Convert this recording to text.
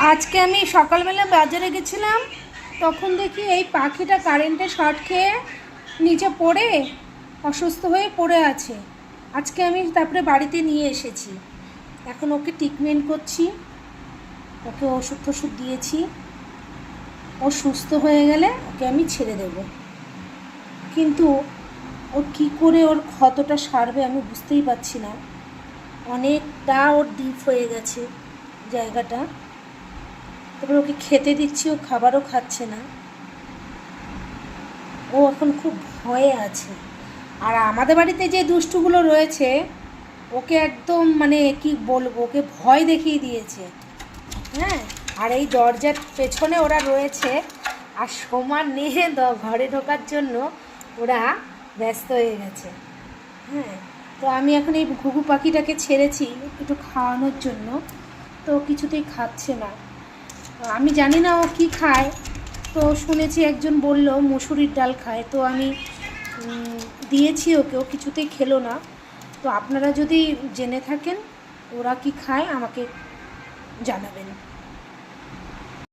আজকে আমি সকালবেলা বাজারে গেছিলাম, তখন দেখি এই পাখিটা কারেন্টে শর্ট খেয়ে নিচে পড়ে অসুস্থ হয়ে পড়ে আছে। আজকে আমি তারপরে বাড়িতে নিয়ে এসেছি, এখন ওকে ট্রিটমেন্ট করছি, ওকে ওষুধ টষুধ দিয়েছি। ও সুস্থ হয়ে গেলে ওকে আমি ছেড়ে দেব, কিন্তু ও কী করে ওর ক্ষতটা সারবে আমি বুঝতেই পারছি না। অনেকটা ওর ডিপ হয়ে গেছে জায়গাটা। তারপরে ওকে খেতে দিচ্ছি, ও খাবারও খাচ্ছে না, ও এখন খুব ভয়ে আছে। আর আমাদের বাড়িতে যে দুষ্টুগুলো রয়েছে ওকে একদম মানে কি বলবো, ওকে ভয় দেখিয়ে দিয়েছে। হ্যাঁ, আর এই দরজার পেছনে ওরা রয়েছে, আর সমান নিয়ে ঘরে ঢোকার জন্য ওরা ব্যস্ত হয়ে গেছে। হ্যাঁ, তো আমি এখন এই ঘুঘু পাখিটাকে ছেড়েছি একটু খাওয়ানোর জন্য, তো কিছুতেই খাচ্ছে না। আমি জানি না ও কী খায়, তো শুনেছি একজন বলল মুসুরির ডাল খায়, তো আমি দিয়েছি ওকে, ও কিছুতেই খেলো না। তো আপনারা যদি জেনে থাকেন ওরা কি খায় আমাকে জানাবেন।